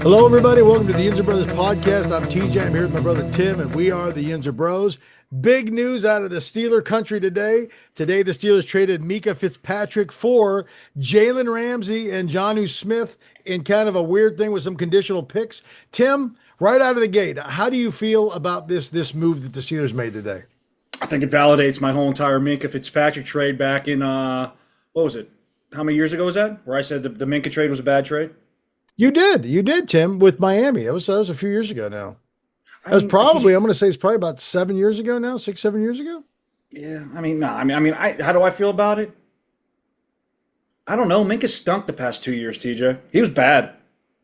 Hello, everybody. Welcome to the Yinzer Brothers podcast. I'm TJ. I'm here with my brother Tim, and we are the Yinzer Bros. Big news out of the Steeler country today. Today, the Steelers traded Mika Fitzpatrick for Jalen Ramsey and Jonnu Smith in kind of a weird thing with some conditional picks. Tim, right out of the gate, how do you feel about this move that the Steelers made today? I think it validates my whole entire Minka Fitzpatrick trade back in, what was it? How many years ago was that? Where I said the Minka trade was a bad trade? You did, Tim, with Miami. That was a few years ago now. I'm going to say it's probably about 7 years ago now, 6, 7 years ago. Yeah, how do I feel about it? I don't know. Minka stunk the past 2 years, TJ. He was bad.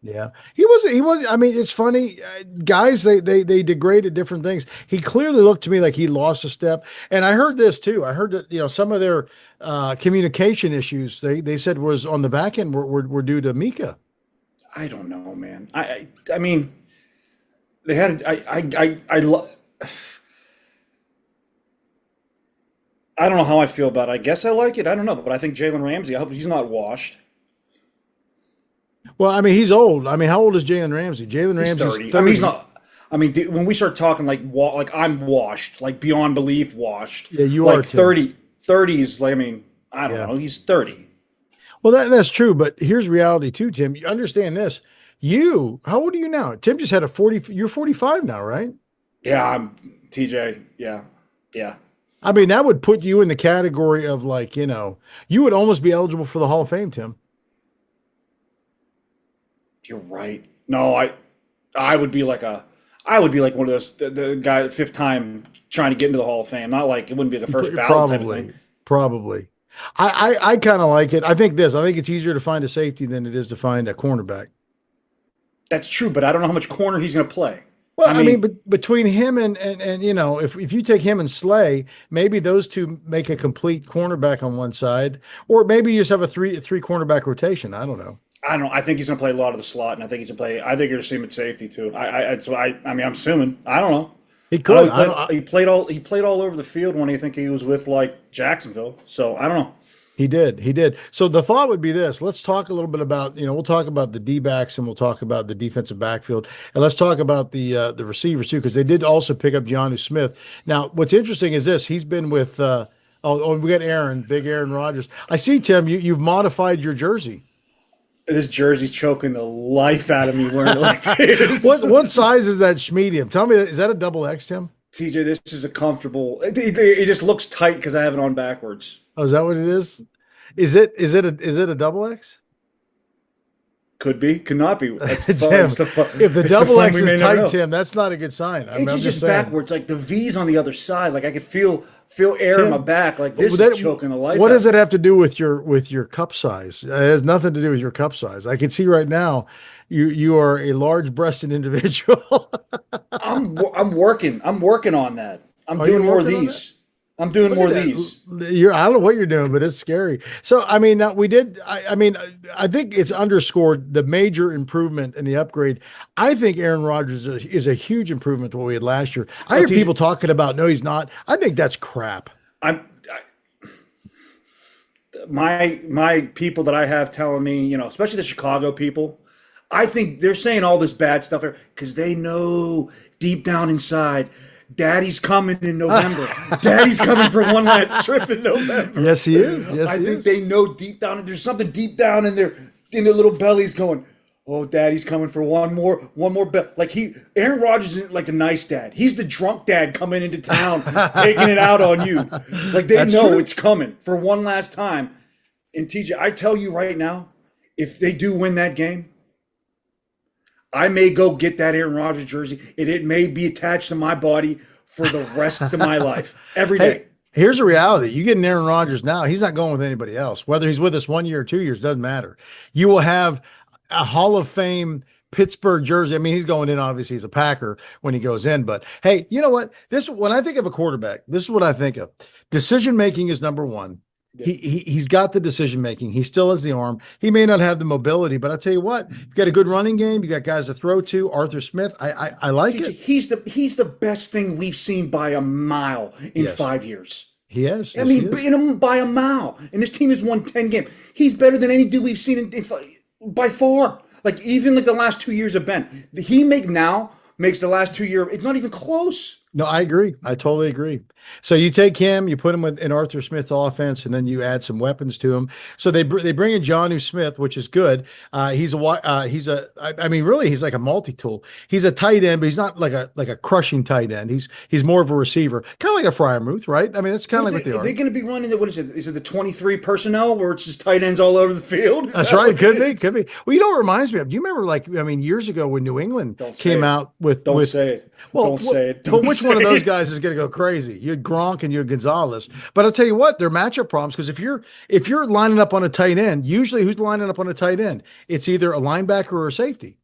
Yeah, he was. I mean, it's funny. Guys, they degrade at different things. He clearly looked to me like he lost a step. And I heard this too. I heard that, some of their communication issues, they said was on the back end were due to Mika. I don't know, man. I mean, they had I don't know how I feel about it. I guess I like it. I don't know, but I think Jalen Ramsey, I hope he's not washed. Well, I mean, he's old. I mean, how old is Jalen Ramsey? Jalen Ramsey's 30. 30. I mean, he's not. I mean, when we start talking like I'm washed, like beyond belief washed. Yeah, you like are. 30 is like, I mean, I don't know. He's 30. Well, that's true, but here's reality too, Tim. You understand this. How old are you now? Tim just had a 40. You're 45 now, right? Yeah, I'm TJ. Yeah. I mean, that would put you in the category of like, you would almost be eligible for the Hall of Fame, Tim. You're right. No, I would be like one of those the guy fifth time trying to get into the Hall of Fame. Not like it wouldn't be the first ballot type of thing. Probably. I kind of like it. I think it's easier to find a safety than it is to find a cornerback. That's true, but I don't know how much corner he's going to play. Well, I mean, between him and if you take him and Slay, maybe those two make a complete cornerback on one side, or maybe you just have a three cornerback rotation. I don't know. I think he's going to play a lot of the slot, and I think he's going to play. I think you're going to see him at safety too. I'm assuming. I don't know. He could. He played all over the field when I think he was with like Jacksonville. So I don't know. He did. So the thought would be this. Let's talk a little bit about, we'll talk about the D-backs and we'll talk about the defensive backfield. And let's talk about the receivers too, because they did also pick up Jonnu Smith. Now, what's interesting is this. He's been with, we got Big Aaron Rodgers. I see, Tim, you've modified your jersey. This jersey's choking the life out of me wearing it like this. What size is that medium? Tell me, is that a double X, Tim? TJ, this is a comfortable. It just looks tight because I have it on backwards. Oh, is that what it is? Is it a double X? Could be, could not be. Tim, if the double X is tight, Tim, that's not a good sign. It's just backwards, like the V's on the other side. Like I could feel air in my back. Like this is choking the life. What does it have to do with your cup size? It has nothing to do with your cup size. I can see right now you are a large-breasted individual. I'm working on that. I'm doing more of these. I'm doing more of these. I don't know what you're doing, but it's scary. So, I mean, now I think it's underscored the major improvement in the upgrade. I think Aaron Rodgers is a huge improvement to what we had last year. I hear people talking about, no, he's not. I think that's crap. My people that I have telling me, especially the Chicago people, I think they're saying all this bad stuff because they know deep down inside Daddy's coming in November. Daddy's coming for one last trip in November. Yes, he is. I think they know deep down, and there's something deep down in their little bellies going, "Oh, Daddy's coming for one more. Like Aaron Rodgers isn't like a nice dad. He's the drunk dad coming into town, taking it out on you. Like they know it's coming for one last time. And TJ, I tell you right now, if they do win that game, I may go get that Aaron Rodgers jersey, and it may be attached to my body for the rest of my life, every day. Hey, here's a reality. You get an Aaron Rodgers now, he's not going with anybody else. Whether he's with us 1 year or 2 years, doesn't matter. You will have a Hall of Fame Pittsburgh jersey. I mean, he's going in, obviously, he's a Packer when he goes in. But, hey, you know what? When I think of a quarterback, this is what I think of. Decision-making is number one. He's got the decision making. He still has the arm. He may not have the mobility, but I'll tell you what, you've got a good running game. You got guys to throw to. Arthur Smith, I like it. He's the best thing we've seen by a mile in 5 years. He has. I Yes, he mean, is. beating him by a mile, and this team has won 10 games. He's better than any dude we've seen by far. Like even like the last 2 years have been. He makes the last 2 years. It's not even close. No, I agree. I totally agree. So you take him, you put him with an Arthur Smith offense, and then you add some weapons to him. So they bring in Johnu Smith, which is good. I mean, really, he's like a multi-tool. He's a tight end, but he's not like a crushing tight end. He's more of a receiver, kind of like a Fryermuth, right? I mean, that's kind of like what they Are are. they going to be running the, what is it? Is it the 23 personnel where it's just tight ends all over the field? Is That's that right. what It could it be. is? Could be. Well, you know what it reminds me of? Do you remember, like, I mean, years ago when New England Don't say came it. out with Don't say it. well, Don't say it. but Don't which say one of those it. guys is going to go crazy? You had Gronk and you had Gonzalez. But I'll tell you what, they're matchup problems because if you're lining up on a tight end, usually who's lining up on a tight end? It's either a linebacker or a safety.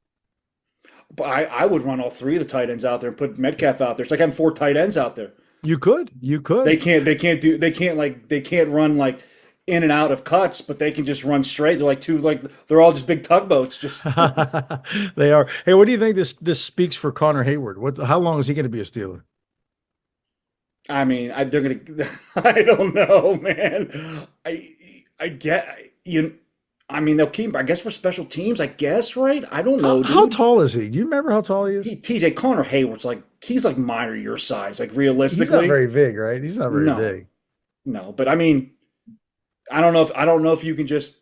But I would run all three of the tight ends out there and put Metcalf out there. It's like having four tight ends out there. You could. You could. They can't run like in and out of cuts, but they can just run straight. They're all just big tugboats. Just They are. Hey, what do you think this speaks for Connor Hayward? How long is he going to be a Steeler? I mean, they're gonna. I don't know, man. I get you. I mean, they'll keep him, I guess, for special teams. I guess, right? I don't know, How dude. tall is he? Do you remember how tall he is? TJ Connor Hayward's like he's like minor your size, like He's not realistically. very big, right? He's not very No, big. no. But I mean, I don't know if you can just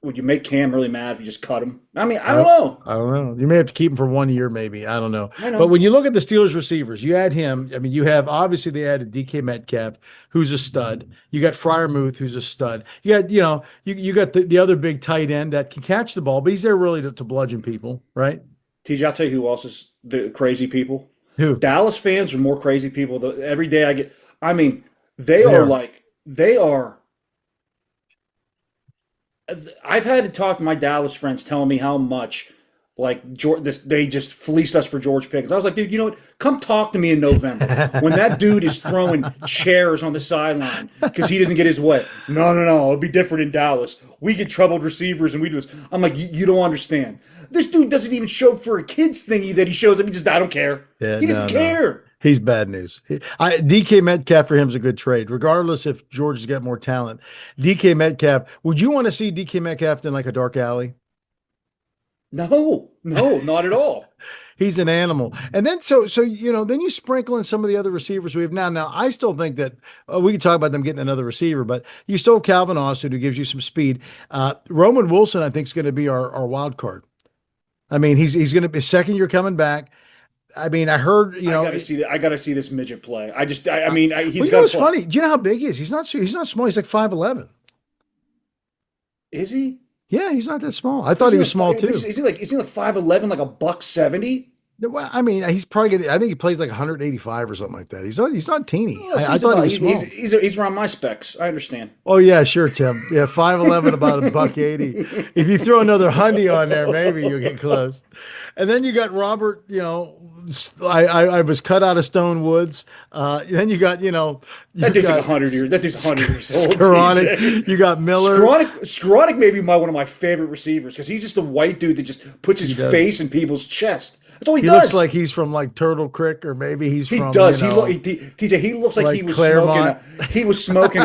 would you make Cam really mad if you just cut him? I mean, I I don't don't, know. I don't know. You may have to keep him for 1 year, maybe. I don't know. I But know. when you look at the Steelers receivers, you add him. I mean, you have obviously they added DK Metcalf, who's a stud. You got Fryermuth, who's a stud. You got the other big tight end that can catch the ball, but he's there really to bludgeon people, right? TJ, I'll tell you who else is the crazy people. Who? Dallas fans are more crazy people. Every day I get. I mean, they They are are. like they are. I've had to talk to my Dallas friends telling me how much like they just fleeced us for George Pickens. I was like, dude, you know what? Come talk to me in November when that dude is throwing chairs on the sideline because he doesn't get his way. No, no, no. It'll be different in Dallas. We get troubled receivers and we do this. I'm like, you don't understand. This dude doesn't even show up for a kids thingy that he shows up. I don't care. Yeah, He no, doesn't no. care. He's bad news. DK Metcalf for him is a good trade, regardless if George has got more talent. DK Metcalf, would you want to see DK Metcalf in like a dark alley? No, no, not at all. He's an animal. And then then you sprinkle in some of the other receivers we have now. Now I still think that we can talk about them getting another receiver, but you still have Calvin Austin who gives you some speed. Roman Wilson, I think, is going to be our wild card. I mean, he's going to be second year coming back. I mean, I heard I gotta see this midget play. I mean, well, he's you know got what's to play. funny? Do you know how big he is? He's not small. He's like 5'11". Is he? Yeah, he's not that small. I thought he was small too. Is he like 5'11", like a buck 70? No, well, I mean, he's probably gonna. I think he plays like 185 or something like that. He's not teeny. Oh, so I thought he was small. he's around my specs. I understand. Oh yeah, sure, Tim. Yeah, 5'11", about a buck 80. If you throw another hundy on there, maybe you'll get close. And then you got Robert. I was cut out of Stone Woods. Then you got That dude's like 100 years. That dude's 100 years old. Skowronek. TJ. You got Miller. Skowronek may be one of my favorite receivers because he's just a white dude that just puts his face in people's chest. That's all he He does. looks like he's from like Turtle Creek, or maybe he's He from. does. TJ. He looks like like he was Claremont. smoking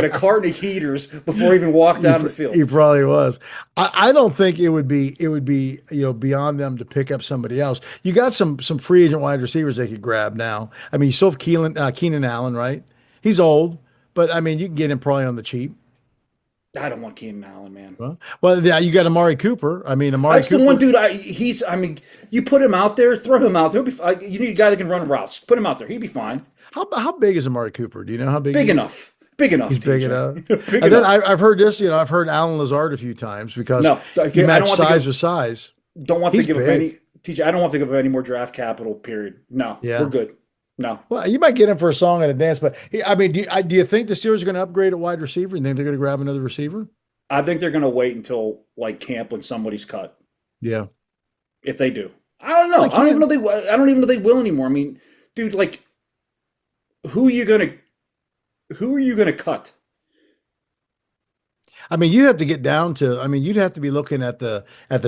a carton of heaters before he even walked out of the field. He probably was. I don't think it would be beyond them to pick up somebody else. You got some free agent wide receivers they could grab now. I mean, you still have Keenan Allen, right? He's old, but I mean, you can get him probably on the cheap. I don't want Keenan Allen, man. Well, yeah, you got Amari Cooper. I mean, Amari That's Cooper. the one dude. I mean, you put him out there, throw him out there. He'll be. You need a guy that can run routes. Put him out there. He'd be fine. How big is Amari Cooper? Do you know how big? Big he is? enough. Big enough. He's big TJ. enough. Big And then enough. I've heard this. I've heard Alan Lazard a few times because No, he I don't matched want to size give- with size. Don't want to He's give up big. any. TJ, I don't want to give up any more draft capital. Period. No, Yeah. we're good. No, Well, you might get him for a song and a dance, but I mean, do you think the Steelers are going to upgrade at wide receiver? You think they're going to grab another receiver? I think they're going to wait until like camp when somebody's cut. Yeah. If they do, I don't know. Like I don't even him. know I don't even know they will anymore. I mean, dude, like, who are you gonna cut? I mean, you'd have to get down to. I mean, you'd have to be looking at the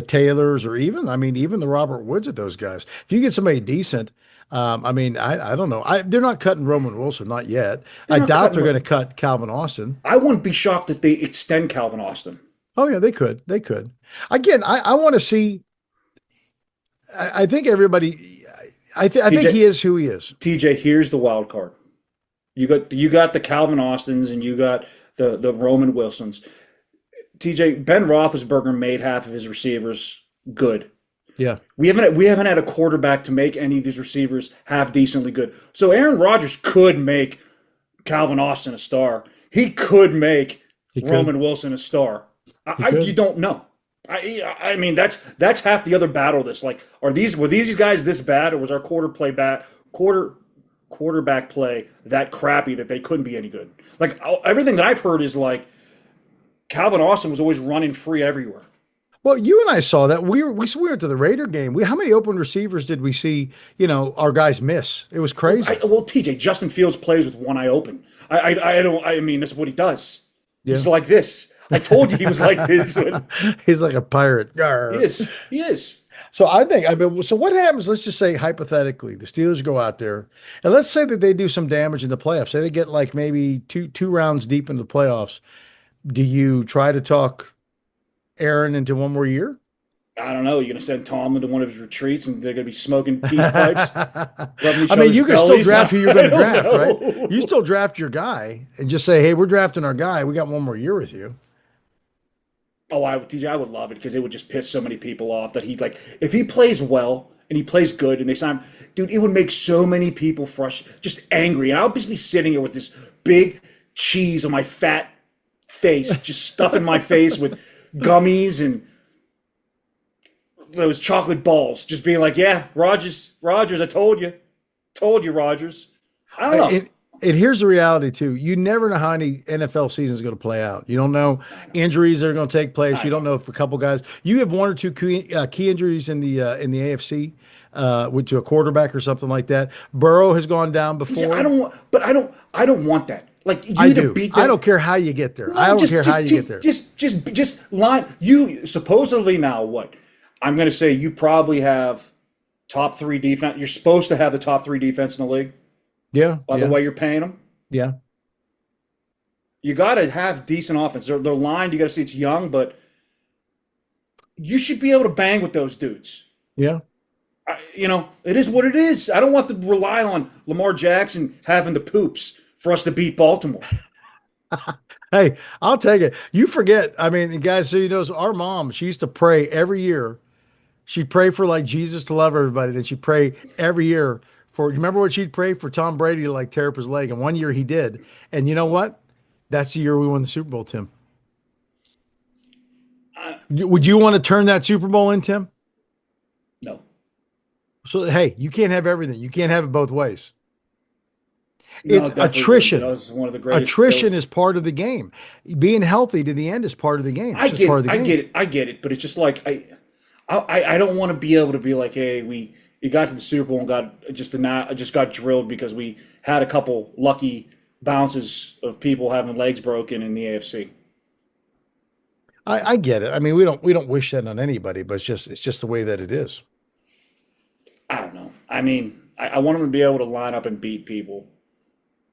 Taylors or even. I mean, even the Robert Woods of those guys. If you get somebody decent, I mean, I don't know. They're not cutting Roman Wilson, not yet. They're I not doubt cutting. they're going to cut Calvin Austin. I wouldn't be shocked if they extend Calvin Austin. Oh yeah, they could. They could. Again, I want to see. I think everybody. I think TJ, he is who he is. TJ, here's the wild card. You got the Calvin Austins and you got the Roman Wilsons. TJ, Ben Roethlisberger made half of his receivers good. Yeah, We haven't had a quarterback to make any of these receivers half decently good. So Aaron Rodgers could make Calvin Austin a star. He could make he could. Roman Wilson a star. He You could. don't know. I mean that's half the other battle. Of this like were these guys this bad, or was our quarterback play that crappy that they couldn't be any good? Like everything that I've heard is like Calvin Austin was always running free everywhere. Well, you and I saw that. We went to the Raider game. How many open receivers did we see? Our guys miss. It was crazy. Well, TJ, Justin Fields plays with one eye open. I don't. I mean, that's what he does. Yeah, He's like this. I told you he was like this. he's like a pirate. He Yarr. is. He is. So I mean, so what happens? Let's just say hypothetically, the Steelers go out there, and let's say that they do some damage in the playoffs. Say they get like maybe two rounds deep in the playoffs. Do you try to talk Aaron into one more year? I don't know. You're gonna send Tom into one of his retreats, and they're gonna be smoking peace pipes, rubbing each I mean, other's you can still bellies. draft who you're I going to don't draft, right? know. You still draft your guy and just say, "Hey, we're drafting our guy. We got one more year with you." Oh, TJ, I would love it because it would just piss so many people off that he like if he plays well and he plays good and they sign him, dude, it would make so many people frustrated, just angry. And I'll just be sitting here with this big cheese on my fat face, just stuffing my face with gummies and those chocolate balls, just being like, "Yeah, Rogers, I told you, Rogers." I don't know. And here's the reality too. You never know how any NFL season is going to play out. You don't know injuries that are going to take place. I You don't know. know if a couple guys. You have one or two key injuries in the AFC to a quarterback or something like that. Burrow has gone down Yeah, before. I don't want that. Like you I either do. beat I them. don't care how you get there. I No, don't care how you get there. just line. You supposedly now what? I'm going to say you probably have top three defense. You're supposed to have the top three defense in the league Yeah, by the yeah, way you're paying them. yeah. You got to have decent offense. Their line, you got to see it's young, but you should be able to bang with those dudes. Yeah. It is what it is. I don't want to rely on Lamar Jackson having the poops for us to beat Baltimore. Hey, I'll take it. You forget. I mean, guys, so you know, our mom, she used to pray every year. She'd pray for like Jesus to love everybody. Then she'd pray every year for, you remember what she'd pray for Tom Brady to like tear up his leg? And one year he did. And you know what? That's the year we won the Super Bowl, Tim. I, Would you want to turn that Super Bowl in, Tim? no, So, hey, you can't have everything. You can't have it both ways. no, It's definitely wouldn't. That attrition. was one of the greatest. Attrition is part of the game. Being healthy to the end is part of the game. I It's just get part it. of the I game. get it. I get it. But it's just like I don't want to be able to be like, hey, we got to the Super Bowl and just got drilled because we had a couple lucky bounces of people having legs broken in the AFC. I get it. I mean, we don't wish that on anybody, but it's just the way that it is. I don't know. I mean, I want them to be able to line up and beat people,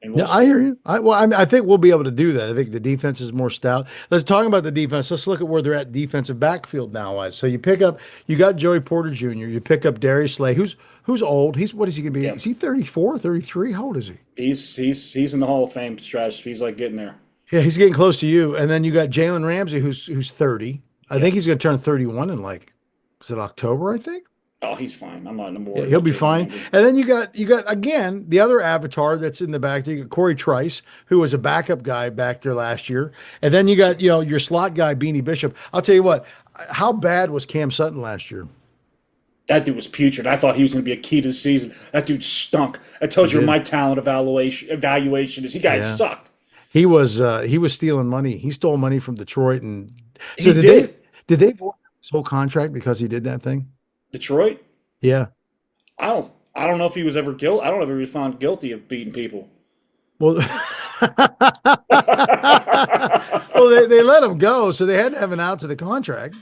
and we'll Yeah, I see. hear you. I think we'll be able to do that. I think the defense is more stout. Let's talk about the defense. Let's look at where they're at defensive backfield now. So you got Joey Porter Jr. You pick up Darius Slay, who's old. What is he going to be? Yeah, Is he 34, 33? How old is he? he's in the Hall of Fame stretch. He's like getting there. Yeah, he's getting close to you. And then you got Jalen Ramsey, who's 30. I Yeah. think he's going to turn 31 in like, is it October, I think? Oh, he's fine. I'm not Yeah, worried he'll about be Jalen fine. Ramsey. And then you got again the other avatar that's in the back. You got Corey Trice, who was a backup guy back there last year, and then you got your slot guy Beanie Bishop. I'll tell you what, how bad was Cam Sutton last year? That dude was putrid. I thought he was going to be a key to the season. That dude stunk. That He tells you where did. my talent evaluation is. He guys Yeah, sucked. he was stealing money. He stole money from Detroit, and so He did. did they void his whole contract because he did that thing? Detroit. Yeah. I don't know if he was ever guilty. I don't know if he was found guilty of beating people. Well, well, they let him go, so they had to have an out to the contract.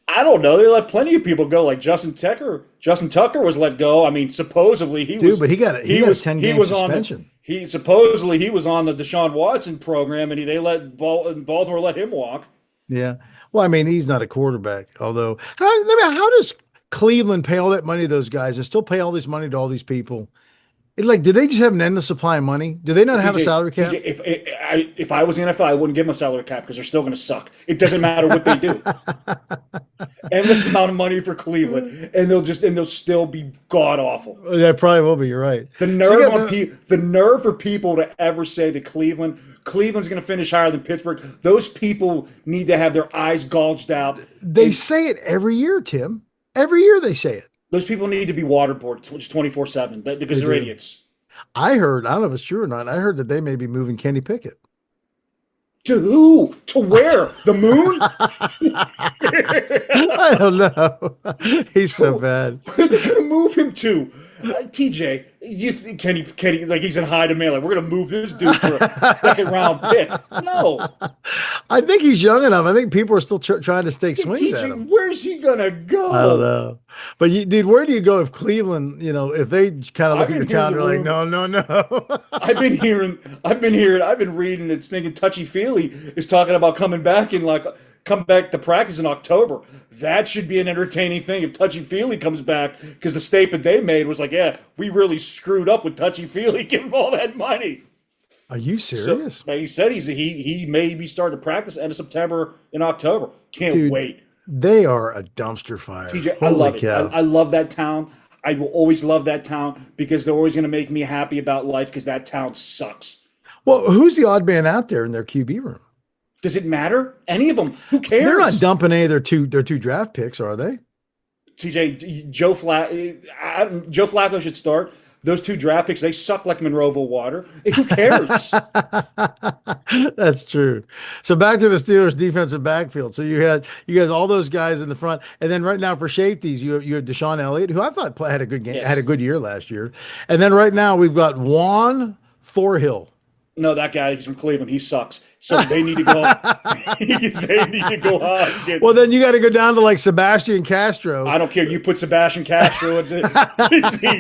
I don't know. They let plenty of people go, like Justin Tucker. Justin Tucker was let go. I mean, supposedly Dude, but he got a 10-game on suspension. he supposedly he was on the Deshaun Watson program, and they let Baltimore let him walk. Yeah. Well, I mean, he's not a quarterback, although how does Cleveland pay all that money to those guys and still pay all this money to all these people? Like, do they just have an endless supply of money? Do they not have a salary cap? If I was the NFL, I wouldn't give them a salary cap because they're still going to suck. It doesn't matter what they do. Endless amount of money for Cleveland, and they'll still be god awful. Yeah, probably will be. You're right. The nerve the nerve for people to ever say that Cleveland's going to finish higher than Pittsburgh. Those people need to have their eyes gouged out. They say it every year, Tim. Every year they say it. Those people need to be waterboarded 24/7 because they're idiots. I heard, I don't know if it's true or not. I heard that they may be moving Kenny Pickett. To who? To where? The moon? I don't know. He's so bad. Where are they going to move him to? TJ, you think Kenny, like he's in high demand? Like we're going to move this dude for a second round pick? No. I think he's young enough. I think people are still trying to stake swings at him. Where's he going to go? I don't know. But dude, where do you go if Cleveland, if they kind of look at your town, they're like, no, no, no. I've been reading that thinking Touchy Feely is talking about coming back to practice in October. That should be an entertaining thing if Touchy Feely comes back, because the statement they made was like, yeah, we really screwed up with Touchy Feely, give him all that money. Are you serious? So, he said he may be starting to practice end of September in October. Can't wait. They are a dumpster fire. TJ, I love it. I love that town. I will always love that town because they're always going to make me happy about life because that town sucks. Well, who's the odd man out there in their QB room? Does it matter? Any of them? Who cares? They're not dumping any of their two draft picks, are they? TJ, Joe Flacco should start. Those two draft picks, they suck like Monroeville water. Who cares? That's true. So back to the Steelers defensive backfield. So you had all those guys in the front, and then right now for safeties, you have Deshaun Elliott, who I thought had a good game, had a good year last year, and then right now we've got Juan Thorhill. No, that guy, he's from Cleveland. He sucks. So they need to go. They need to go out. Well, then you got to go down to like Sebastian Castro. I don't care. You put Sebastian Castro. Who is he?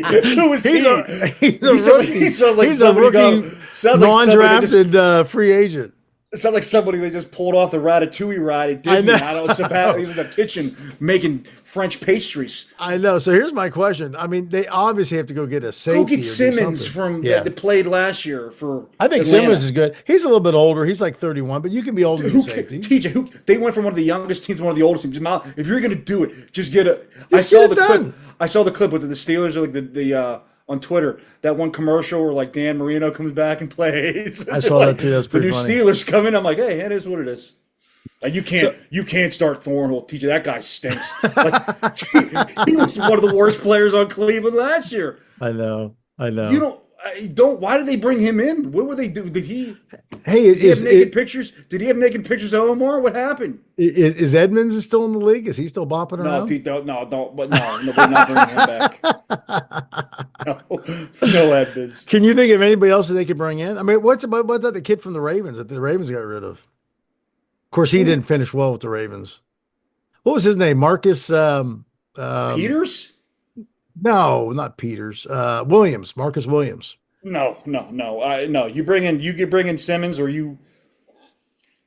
He's a rookie. He sounds like he's a rookie, non-drafted free agent. It sounds like somebody they just pulled off the Ratatouille ride at Disney. I know. He's in the kitchen making French pastries. I know. So here's my question. I mean, they obviously have to go get a safety. Go get Simmons that played last year for I think Atlanta. Simmons is good. He's a little bit older. He's like 31, but you can be older than safety. TJ, they went from one of the youngest teams to one of the oldest teams. If you're going to do it, just get a – I saw the clip with the Steelers, like the on Twitter, that one commercial where like Dan Marino comes back and plays. I saw that too. That's pretty funny. The new Steelers come in. I'm like, hey, it is what it is. Like, you can't start Thornhill, TJ. That guy stinks. Like, he was one of the worst players on Cleveland last year. I know. You don't. Why did they bring him in? What would they do? Did he have naked pictures? Did he have naked pictures of Omar? What happened? Is Edmonds still in the league? Is he still bopping around? Don't. But no, we're not bringing him back. No Edmonds. Can you think of anybody else that they could bring in? I mean, what's about the kid from the Ravens that the Ravens got rid of? Of course, he didn't finish well with the Ravens. What was his name? Marcus Peters? No, not Peters. Williams. Marcus Williams. No. No. You bring in Simmons, or you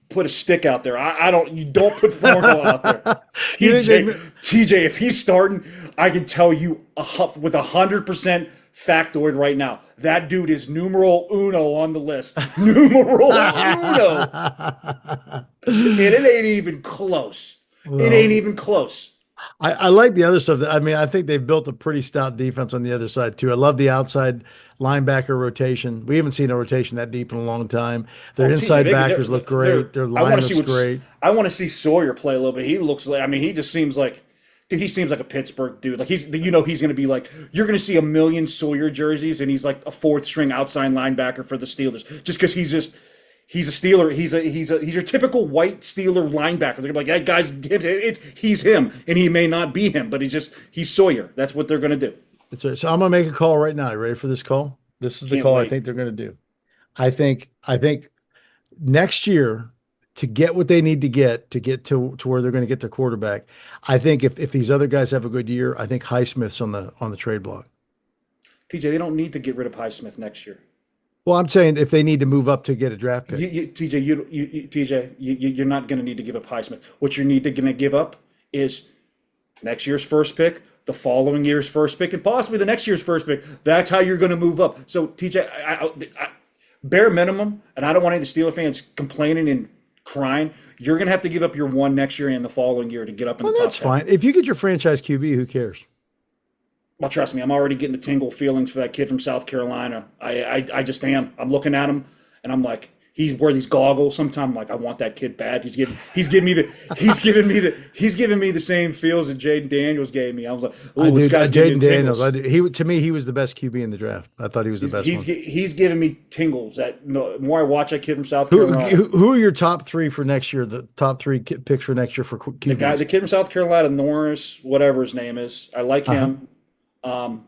put a stick out there. You don't put Thornhill out there. TJ, if he's starting, I can tell you with 100% factoid right now. That dude is numero uno on the list. Numero uno. And it ain't even close. Well, it ain't even close. I like the other stuff. I mean, I think they've built a pretty stout defense on the other side too. I love the outside linebacker rotation. We haven't seen a rotation that deep in a long time. Their inside backers look great. Their line looks great. I want to see Sawyer play a little bit. He looks like, he just seems like, dude, he seems like a Pittsburgh dude. Like he's going to be like, you're going to see a million Sawyer jerseys, and he's like a fourth string outside linebacker for the Steelers, just because he's a Steeler. He's your typical white Steeler linebacker. They're gonna be like, hey, guys, he's him, and he may not be him, but he's Sawyer. That's what they're gonna do. That's right. So I'm gonna make a call right now. You ready for this call? This is the call I think they're gonna do. I think next year to get what they need to get to where they're going to get their quarterback. I think if these other guys have a good year, I think Highsmith's on the trade block. TJ, they don't need to get rid of Highsmith next year. Well, I'm saying if they need to move up to get a draft pick. TJ, you're not going to need to give up Highsmith. What you're going to give up is next year's first pick, the following year's first pick, and possibly the next year's first pick. That's how you're going to move up. So, TJ, bare minimum, and I don't want any of the Steeler fans complaining and crying, you're going to have to give up your one next year and the following year to get up in the top 10. That's fine. If you get your franchise QB, who cares? Well, trust me, I'm already getting the tingle feelings for that kid from South Carolina. I just am. I'm looking at him, and I'm like, he's wearing these goggles. Sometimes I'm like, I want that kid bad. He's giving me the same feels that Jaden Daniels gave me. I was like, oh, this guy's Jaden Daniels. To me, he was the best QB in the draft. I thought he was the best one. He's giving me tingles. The more I watch that kid from South Carolina. Who are your top three for next year? The top three picks for next year for QB? The kid from South Carolina, Norris, whatever his name is. I like him. The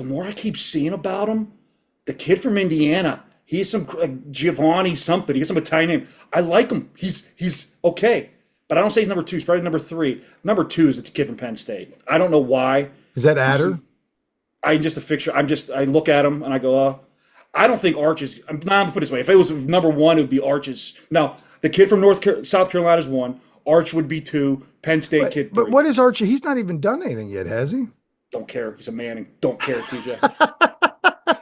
more I keep seeing about him, the kid from Indiana, he's some Giovanni something. He has some Italian name. I like him. He's okay, but I don't say he's number two. He's probably number three. Number two is the kid from Penn State. I don't know why. Is that Adder? I look at him and I go, I don't think Arch is. I'm gonna put it this way: if it was number one, it would be Arch's. No, the kid from South Carolina is one. Arch would be two. Penn State kid. Three. But what is Arch? He's not even done anything yet, has he? Don't care. He's a Manning. Don't care, TJ.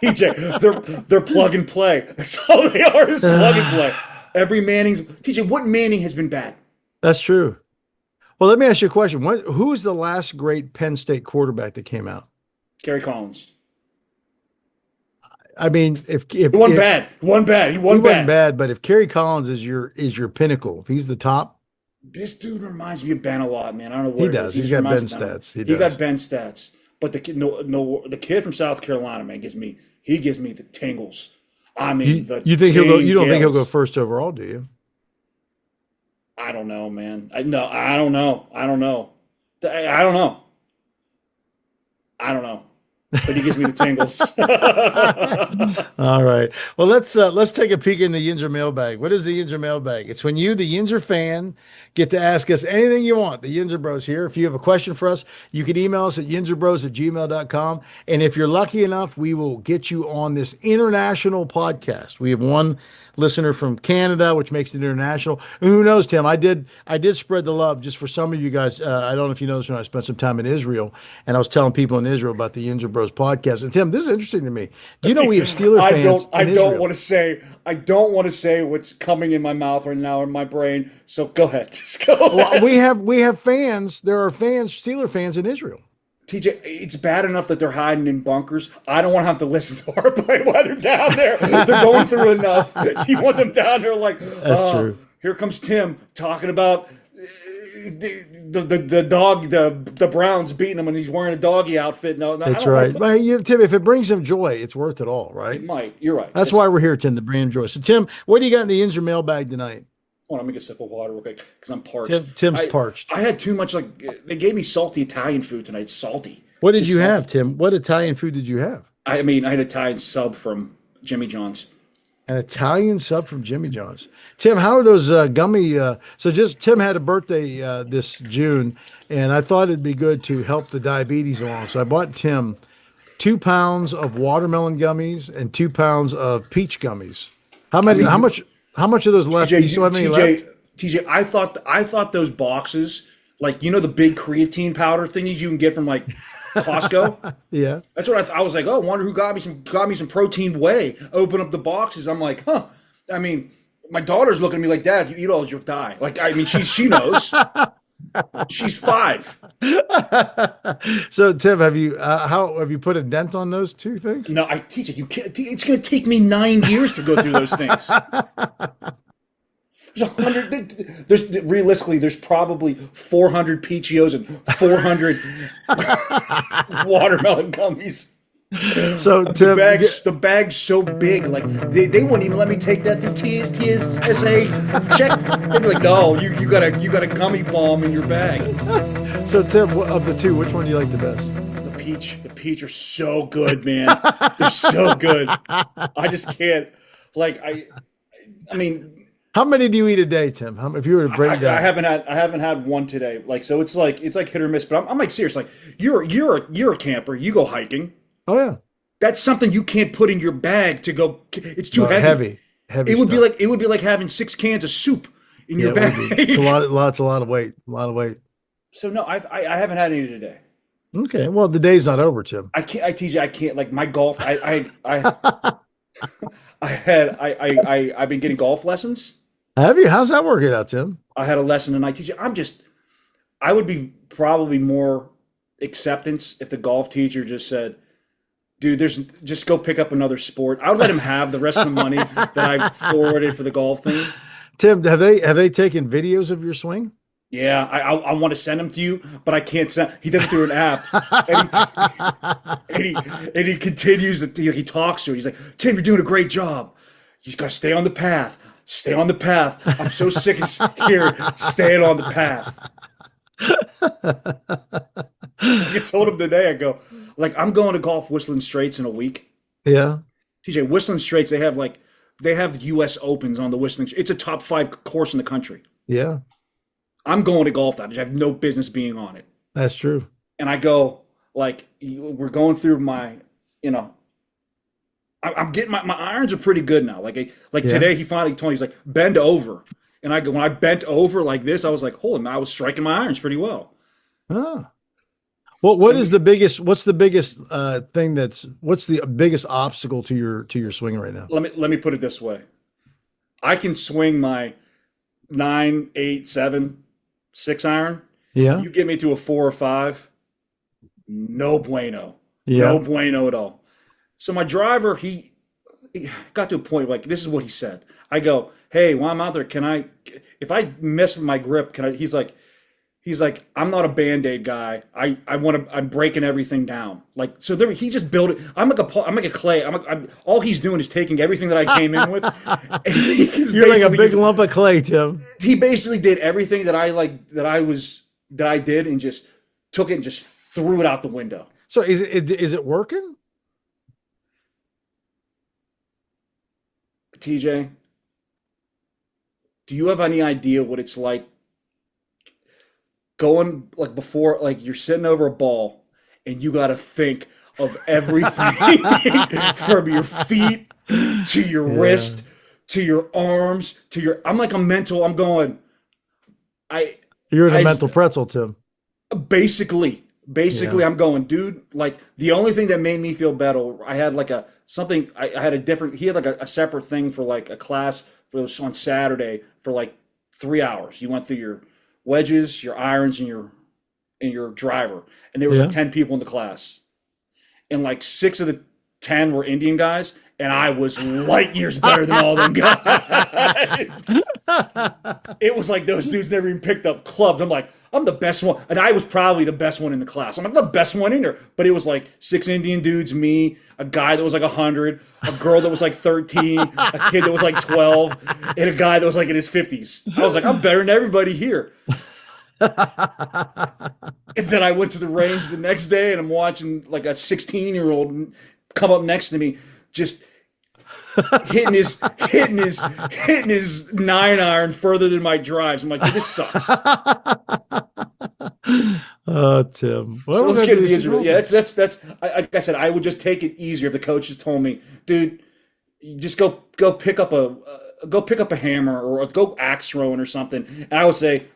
TJ, they're plug and play. That's all they are is plug and play. Every Manning's TJ. What Manning has been bad? That's true. Well, let me ask you a question. Who was the last great Penn State quarterback that came out? Kerry Collins. I mean, if he won bad, he won bad. But if Kerry Collins is your pinnacle, if he's the top. This dude reminds me of Ben a lot, man. I don't know what he does. He's got Ben stats. He got Ben stats. But the kid from South Carolina, man, gives me the tingles. I mean, you think he'll go? You don't think he'll go first overall, do you? I don't know, man. I don't know. But he gives me the tingles. All right. Well, let's take a peek in the Yinzer mailbag. What is the Yinzer mailbag? It's when you, the Yinzer fan, get to ask us anything you want. The Yinzer Bros here. If you have a question for us, you can email us at yinzerbros@gmail.com. And if you're lucky enough, we will get you on this international podcast. We have one listener from Canada, which makes it international. And who knows, Tim? I did spread the love just for some of you guys. I don't know if you noticed when I spent some time in Israel, and I was telling people in Israel about the Yinzer Bros podcast. And Tim, this is interesting to me. Do you know we have Steeler fans? I don't want to say what's coming in my mouth right now in my brain. So go ahead. Just go ahead. Well, we have fans. There are fans, Steeler fans in Israel. TJ, it's bad enough that they're hiding in bunkers. I don't want to have to listen to our play while they're down there. They're going through enough. You want them down there like, that's true. Here comes Tim talking about the dog, the Browns beating him, and he's wearing a doggy outfit. No, that's right. But Tim, if it brings him joy, it's worth it all, right? It might. You're right. That's why we're here, Tim, to bring him joy. So, Tim, what do you got in the Yinzer mailbag tonight? Hold on, let me get a sip of water real quick because I'm parched. Tim's parched. I had too much, they gave me salty Italian food tonight. Salty. What did you have, Tim? What Italian food did you have? I mean, I had Italian sub from Jimmy John's. An Italian sub from Jimmy John's. Tim, how are those gummy? Tim had a birthday this June, and I thought it'd be good to help the diabetes along. So I bought Tim 2 pounds of watermelon gummies and 2 pounds of peach gummies. How much of those left? TJ, do you still have any left? TJ, I thought those boxes, the big creatine powder thingies you can get from Costco. Yeah, that's what I was like. Oh, I wonder who got me some protein whey. Open up the boxes. I'm like, huh. I mean, my daughter's looking at me like, Dad, if you eat all this, you'll die. She knows. She's 5. So, Tim, have you put a dent on those two things? No, I teach it. You can't. It's going to take me 9 years to go through those things. There's probably 400 Peachios and 400 watermelon gummies. So Tim, the bag's so big, they wouldn't even let me take that through TSA check. They'd be like, no, you got a gummy bomb in your bag. So Tim, of the two, which one do you like the best? The peach are so good, man. They're so good. I just can't. I mean, How many do you eat a day, Tim? If you were to break it I down? haven't had one today. Like, so it's like hit or miss. But I'm like serious. Like, you're a camper. You go hiking. Oh yeah, That's something you can't put in your bag to go. It's too no, heavy. heavy stuff. It would be like having 6 cans of soup in Yeah, your it would be. It's a bag. a lot of weight, a lot of weight. So no, I haven't had any today. Okay, well, the day's not over, Tim. I can't. I teach you. I can't like my golf. I've been getting golf lessons. Have you? How's that working out, Tim? I had a lesson and I teach you. I would be probably more acceptance if the golf teacher just said, dude, there's just go pick up another sport. I would let him have the rest of the money that I forwarded for the golf thing. Tim, have they taken videos of your swing? Yeah, I want to send them to you, but I can't send. He does it through an app, and he continues. He talks to her. He's like, Tim, you're doing a great job. You just gotta stay on the path. Stay on the path. I'm so sick of hearing staying on the path. I told him today. I go, like, I'm going to golf Whistling Straits in a week. Yeah, TJ, Whistling Straits, they have U.S. Opens on the Whistling. It's a top 5 course in the country. yeah, I'm going to golf that. I have no business being on it. that's true. And I go, like, we're going through my, you know, I'm getting my irons are pretty good now. Like Yeah. today, he finally told me, he's like, bend over. And I go, when I bent over like this, I was like, holy man, I was striking my irons pretty well. Ah. What is the biggest? What's the biggest thing what's the biggest obstacle to your swing right now? Let me put it this way. I can swing my 9, 8, 7, 6 iron. Yeah, You get me to a 4 or 5, no bueno. No yeah, bueno at all. So my driver, he got to a point like this is what he said. I go, hey, while I'm out there, if I mess with my grip, can I? He's like, I'm not a Band-Aid guy. I'm breaking everything down. Like, so there, he just built it. I'm like a clay. All he's doing is taking everything that I came in with. And you're like a big lump of clay, Tim. he basically did everything that I did and just took it and just threw it out the window. So is it working? TJ, do you have any idea what it's like going like before, like you're sitting over a ball and you got to think of everything from your feet to your Yeah, wrist to your arms to your, I'm like a mental, I'm going, I, you're in a I mental pretzel, Tim. basically Yeah, I'm going, dude, like the only thing that made me feel better, I had like I had a different, he had like a separate thing for like a class for on Saturday for like 3 hours. You went through your wedges, your irons, and your driver. And there was like yeah. 10 people in the class. And like 6 of the 10 were Indian guys, and I was light years better than all them guys. It was like those dudes never even picked up clubs. I'm like, I'm the best one. And I was probably the best one in the class. I'm like the best one in there. But it was like 6 Indian dudes, me, a guy that was like 100, a girl that was like 13, a kid that was like 12, and a guy that was like in his 50s. I was like, I'm better than everybody here. And then I went to the range the next day and I'm watching like a 16-year-old come up next to me, just hitting his 9 iron further than my drives. I'm like, dude, this sucks. Oh, Tim. Well, So we're let's gonna get do to the this injury. Yeah, that's like I said, I would just take it easier if the coach just told me, dude, you just go pick up a hammer or go axe throwing or something. And I would say,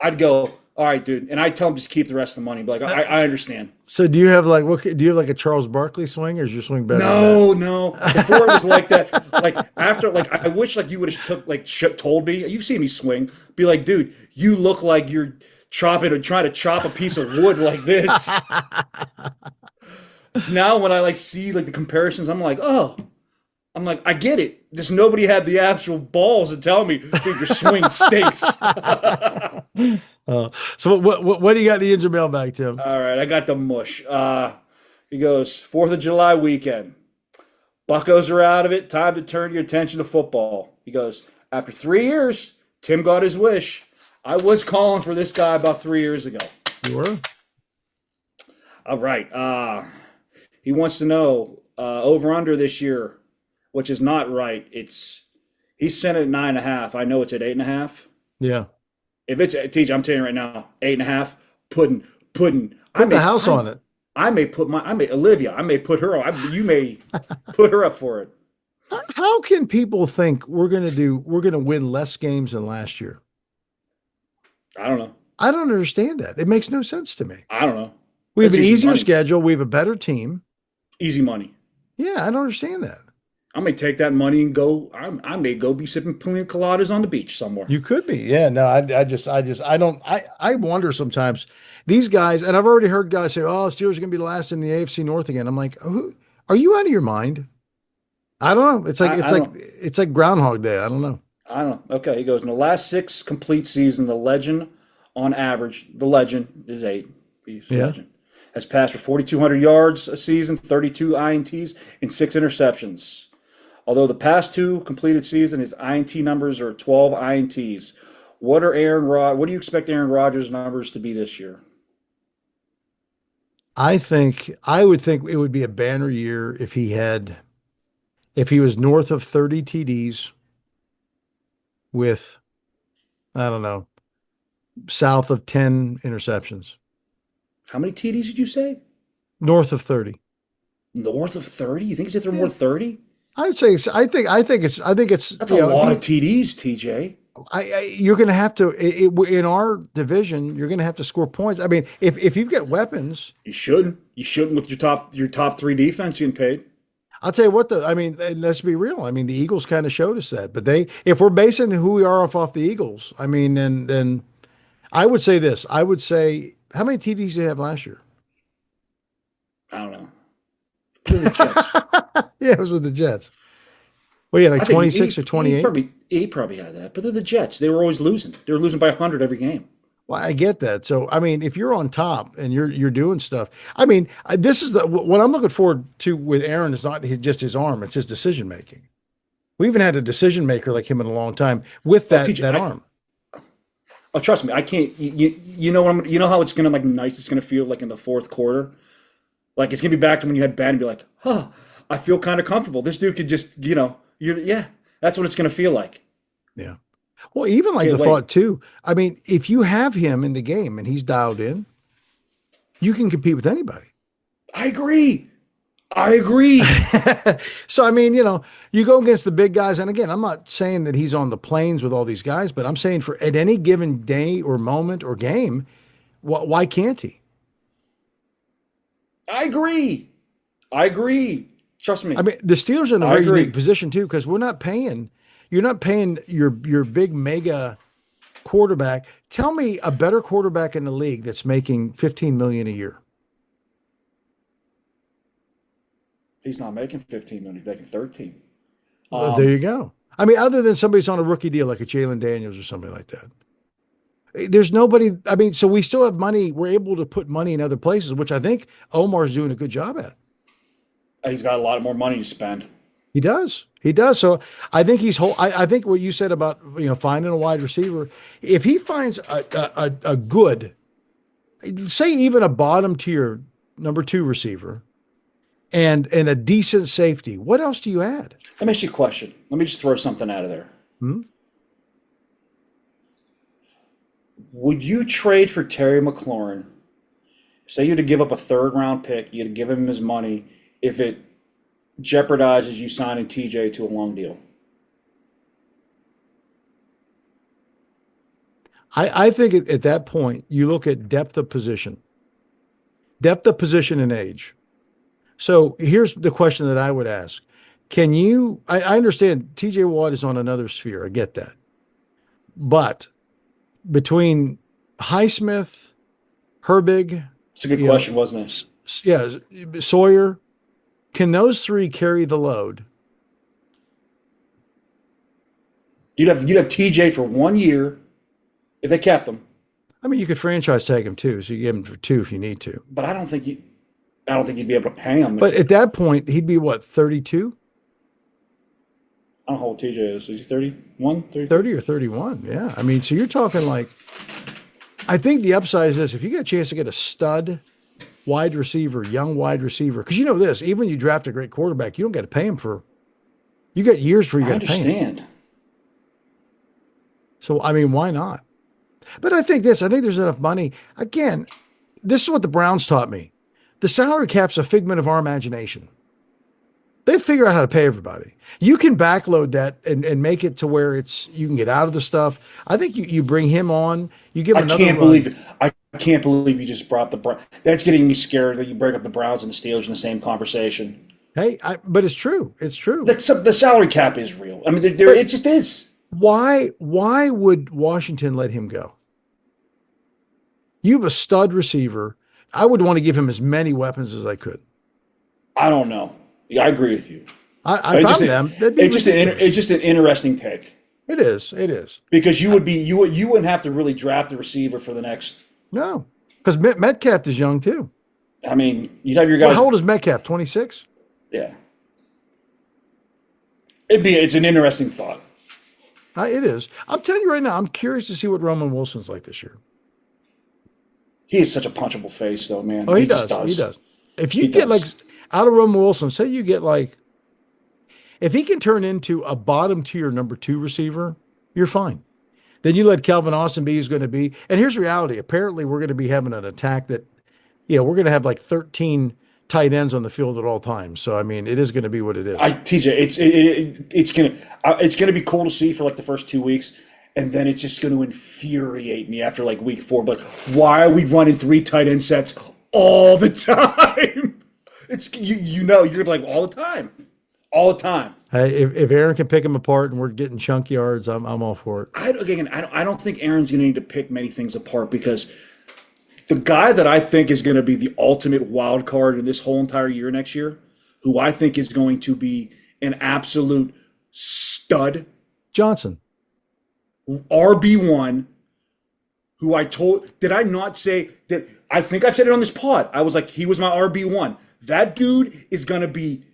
I'd go, all right, dude, and I'd tell him just keep the rest of the money. But like, I understand. So do you have like do you have like a Charles Barkley swing, or is your swing better than that? No, no. Before it was like that. Like after, like I wish like you would have took like told me. You've seen me swing. Be like, dude, you look like you're chopping or trying to chop a piece of wood like this. Now when I like see like the comparisons, I'm like, oh, I'm like, I get it. Just nobody had the actual balls to tell me, dude, your swing stinks. So what do you got in the injured mailbag, Tim? All right, I got the mush. He goes, 4th of July weekend. Buccos are out of it. Time to turn your attention to football. He goes, after 3 years, Tim got his wish. I was calling for this guy about 3 years ago. You were? All right. He wants to know over under this year, which is not right. He's sent it at 9.5. I know it's at 8.5. Yeah. If it's teach, I'm telling you right now, 8.5. Pudding. Put the house on it. I may Olivia. I may put her up. You may put her up for it. How can people think we're going to win less games than last year? I don't know. I don't understand that. It makes no sense to me. I don't know. We have That's an easy easier money. schedule. We have a better team. Easy money. Yeah, I don't understand that. I may take that money and go. I may go be sipping pina coladas on the beach somewhere. You could be. Yeah, no, I wonder sometimes these guys, and I've already heard guys say, oh, Steelers are going to be last in the AFC North again. I'm like, who, are you out of your mind? I don't know. It's like Groundhog Day. I don't know. I don't know. Okay, he goes in the last 6 complete seasons. The legend, on average, the legend is 8. He's a Yeah. legend. Has passed for 4,200 yards a season, 32 INTs, and 6 interceptions. Although the past 2 completed season, his INT numbers are 12 INTs. What do you expect Aaron Rodgers' numbers to be this year? I would think it would be a banner year if he was north of 30 TDs with, I don't know, south of 10 interceptions. How many TDs did you say? North of 30. North of 30? You think he's at there Yeah. more than 30? I would say I think it's That's a lot of TDs, TJ. you're going to have to in our division. You're going to have to score points. I mean, if you've got weapons, You shouldn't. You shouldn't with your top 3 defense getting paid. I'll tell you what. I mean, let's be real. I mean, the Eagles kind of showed us that. But if we're basing who we are off the Eagles, I mean, then I would say this. I would say, how many TDs did they have last year? I don't know. Put in the Jets. Yeah, it was with the Jets. What do you like, I think 26 or 28? He probably had that. But they're the Jets. They were always losing. They were losing by 100 every game. Well, I get that. So, I mean, if you're on top and you're doing stuff, I mean, this is what I'm looking forward to with Aaron is not just his arm; it's his decision making. We haven't had a decision maker like him in a long time with that arm. Oh, trust me, I can't. You know what you know how it's gonna like nice. It's gonna feel like in the fourth quarter, like it's gonna be back to when you had Ben and be like, huh, I feel kind of comfortable. This dude could just, yeah, that's what it's gonna feel like. Yeah. Well, even like Hey, the wait. thought too. I mean, if you have him in the game and he's dialed in, you can compete with anybody. I agree. I agree. So, I mean, you go against the big guys. And again, I'm not saying that he's on the plains with all these guys, but I'm saying for at any given day or moment or game, why can't he? I agree. I agree. Trust me. I mean, the Steelers are in a I very agree. unique position too, because you're not paying your big mega quarterback. Tell me a better quarterback in the league that's making $15 million a year. He's not making 15 million. He's making 13. There you go. I mean, other than somebody's on a rookie deal like a Jalen Daniels or somebody like that. There's nobody. I mean, so we still have money. We're able to put money in other places, which I think Omar's doing a good job at. He's got a lot more money to spend. He does. He does. So I think I think what you said about finding a wide receiver, if he finds a good, say even a bottom tier number 2 receiver, and a decent safety, what else do you add? Let me ask you a question. Let me just throw something out of there. Hmm? Would you trade for Terry McLaurin? Say you had to give up a 3rd round pick, you had to give him his money if it jeopardizes you signing TJ to a long deal. I think at that point you look at depth of position and age. So here's the question that I would ask. Can you, I understand TJ Watt is on another sphere. I get that. But between Highsmith, Herbig, It's a good question, wasn't it? yeah, Sawyer, can those 3 carry the load? You'd have TJ for 1 year if they kept him. I mean, you could franchise tag him too, so you give him for 2 if you need to. But I don't think you'd be able to pay him. But at that point, he'd be what, 32? I don't know how old TJ is. Is he 31? 30 or 31. Yeah. I mean, so you're talking like, I think the upside is this. If you get a chance to get a stud wide receiver, young wide receiver, because even when you draft a great quarterback, you don't get to pay him you got years before you I got to pay him. understand. So, I mean, why not? But I think there's enough money. Again, this is what the Browns taught me. The salary cap's a figment of our imagination. They figure out how to pay everybody. You can backload that and make it to where you can get out of the stuff. I think you bring him on, you give him I another can't run. believe it. I can't believe you just brought the Browns. That's getting me scared that you break up the Browns and the Steelers in the same conversation. Hey, but it's true. It's true. The salary cap is real. I mean, But it just is. why would Washington let him go? You have a stud receiver. I would want to give him as many weapons as I could. I don't know. Yeah, I agree with you. I It's found just, them. That'd be ridiculous. it's just an interesting take It is. It is. because you wouldn't have to really draft a receiver for the next. No, because Metcalf is young too. I mean, you'd have your Well, guys. how old is Metcalf? 26? Yeah, it's an interesting thought. It is. I'm telling you right now, I'm curious to see what Roman Wilson's like this year. He is such a punchable face, though, man. Oh, he just does. He does. If you He get like does. out of Roman Wilson, say you get like, if he can turn into a bottom tier number 2 receiver, you're fine. Then you let Calvin Austin be who's going to be. And here's reality. Apparently, we're going to be having an attack that, we're going to have like 13 tight ends on the field at all times. So, I mean, it is going to be what it is. TJ, it's gonna be cool to see for like the first 2 weeks, and then it's just going to infuriate me after like week 4. But why are we running 3 tight end sets all the time? It's you're like all the time. Hey, if Aaron can pick them apart and we're getting chunk yards, I'm all for it. I don't think Aaron's going to need to pick many things apart because the guy that I think is going to be the ultimate wild card in this whole entire year next year, who I think is going to be an absolute stud, Johnson. RB1, did I not say that? I think I've said it on this pod. I was like, he was my RB1. That dude is going to be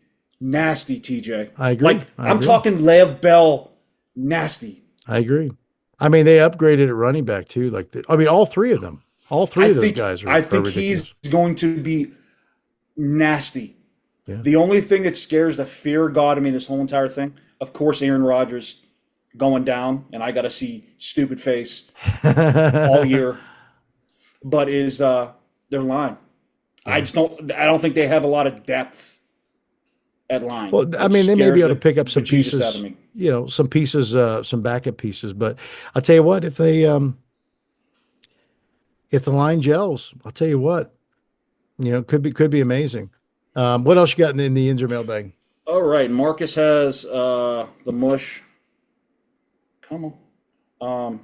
nasty, TJ. I agree. Like, I'm talking Lev Bell nasty. I agree. I mean, they upgraded at running back too. All 3 of them. All 3 of those guys are. I think ridiculous. he's going to be nasty. Yeah. The only thing that scares the fear of God in me, this whole entire thing, of course, Aaron Rodgers going down, and I got to see stupid face all year. But is their line? I don't think they have a lot of depth at line. Well, I mean, they may be able to pick up some pieces, some backup pieces. But I'll tell you what, if the line gels, I'll tell you what, could be amazing. What else you got in the Yinzer mailbag? All right, Marcus has the mush. Come on.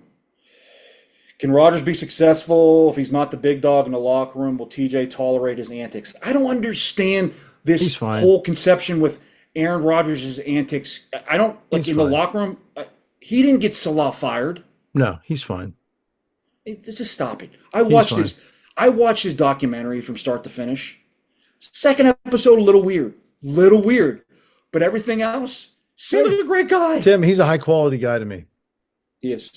Can Rodgers be successful if he's not the big dog in the locker room? Will TJ tolerate his antics? I don't understand this whole conception with Aaron Rodgers' antics. I don't like the locker room. He didn't get Salah fired. No, he's fine. Just stop it. I watched his documentary from start to finish. Second episode, a little weird, but everything else seemed like a great guy. Tim, he's a high quality guy to me. He is.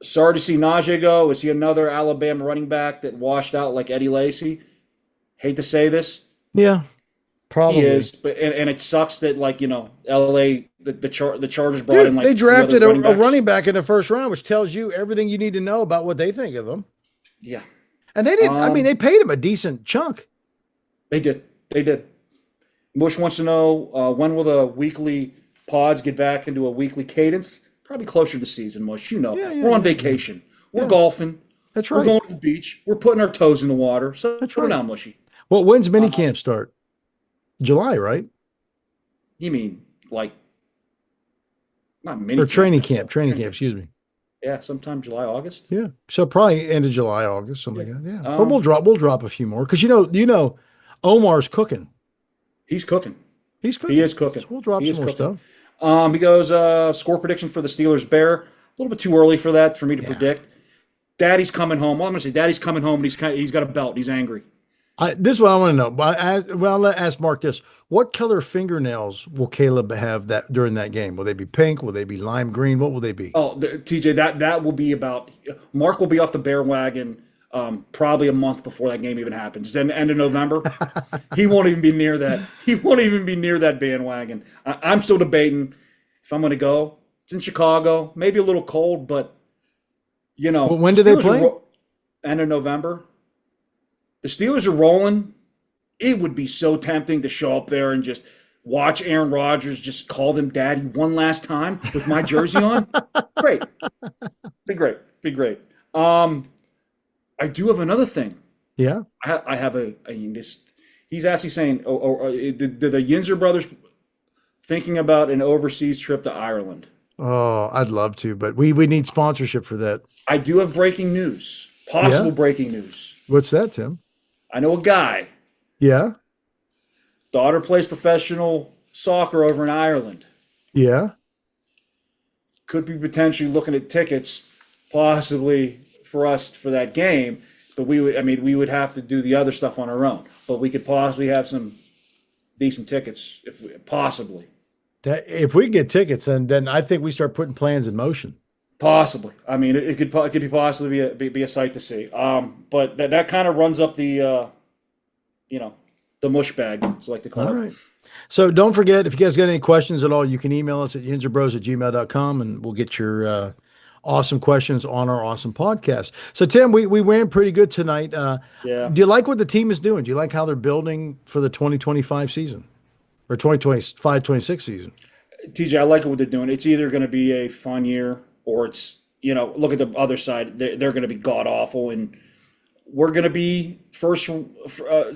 Sorry to see Najee go. Is he another Alabama running back that washed out like Eddie Lacy? Hate to say this. Yeah, probably. He is, but and it sucks that LA the Chargers brought in they drafted a running back in the first round, which tells you everything you need to know about what they think of him. Yeah. And they didn't. I mean, they paid him a decent chunk. They did. Bush wants to know when will the weekly pods get back into a weekly cadence? Probably closer to the season, Mush. We're on vacation. We're golfing. That's right. We're going to the beach. We're putting our toes in the water. So that's right. Right. Now, Mushy. Well, when's minicamp start? July, right? You mean like not minicamp? Or training camp. Training camp. Excuse me. Yeah, sometime July, August. Yeah, so probably end of July, August, something like that. Yeah, but we'll drop a few more because Omar's cooking. He's cooking. He is cooking. So we'll drop some more stuff. He goes score prediction for the Steelers Bear. A little bit too early for that for me to predict. Daddy's coming home. Well, I'm going to say Daddy's coming home, and he's got a belt. He's angry. This is what I want to know. I'll ask Mark this. What color fingernails will Caleb have during that game? Will they be pink? Will they be lime green? What will they be? Oh, TJ, that will be about – Mark will be off the bear wagon probably a month before that game even happens. It's the end of November. He won't even be near that. He won't even be near that bandwagon. I'm still debating if I'm going to go. It's in Chicago, maybe a little cold, but Well, when do they play? End of November. The Steelers are rolling. It would be so tempting to show up there and just watch Aaron Rodgers just call them daddy one last time with my jersey on. Great. Be great. Be great. I do have another thing. Yeah. I have this. He's actually saying, did the Yinzer brothers thinking about an overseas trip to Ireland? Oh, I'd love to, but we need sponsorship for that. I do have breaking news. Possible breaking news. What's that, Tim? I know a guy. Yeah. Daughter plays professional soccer over in Ireland. Yeah. Could be potentially looking at tickets, possibly for us for that game. But we would have to do the other stuff on our own. But we could possibly have some decent tickets possibly. If we get tickets, then I think we start putting plans in motion. Possibly. I mean, it could be possibly be a sight to see. But that kind of runs up the the mush bag, as I like to call it. All right. So don't forget, if you guys got any questions at all, you can email us at yinzerbros@gmail.com, and we'll get your awesome questions on our awesome podcast. So Tim, we ran pretty good tonight. Yeah. Do you like what the team is doing? Do you like how they're building for the 2025 season or 2025-26 season? TJ, I like what they're doing. It's either going to be a fun year or it's, look at the other side. They're going to be god awful, and we're going to be first row at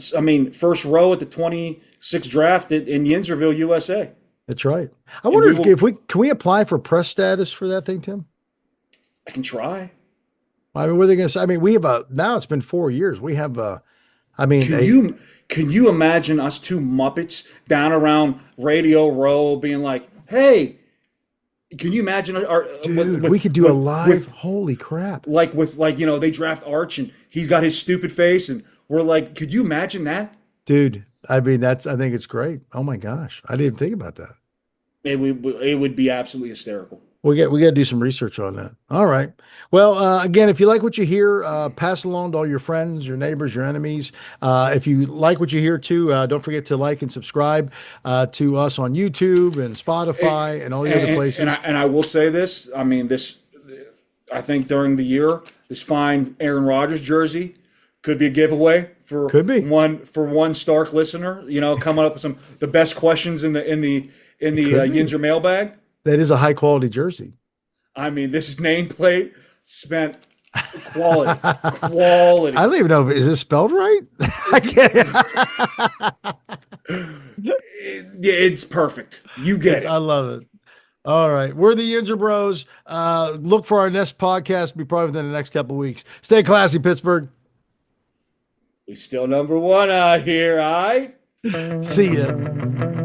the 26th draft in Yinzerville, USA. That's right. I wonder if we can we apply for press status for that thing, Tim? I can try. I mean, what are they going to say? I mean, we have now it's been 4 years. We have Can you imagine us two Muppets down around Radio Row being like, hey, can you imagine we could do a live, holy crap. They draft Arch and he's got his stupid face and we're like, could you imagine that? Dude, I mean, I think it's great. Oh my gosh. I didn't even think about that. It would be absolutely hysterical. We got to do some research on that. All right. Well, again, if you like what you hear, pass it along to all your friends, your neighbors, your enemies. If you like what you hear too, don't forget to like and subscribe to us on YouTube and Spotify and all the other places. And I will say this. I mean, I think during the year, this fine Aaron Rodgers jersey could be a giveaway for one Stark listener. Coming up with the best questions in the Yinzer mailbag. That is a high quality jersey. I mean, this is nameplate spent quality. Quality. I don't even know. Is this spelled right? I can't. It's perfect. You get it. I love it. All right. We're the Yinzer Bros. Look for our next podcast. Be probably within the next couple of weeks. Stay classy, Pittsburgh. We still number one out here, all right? See ya.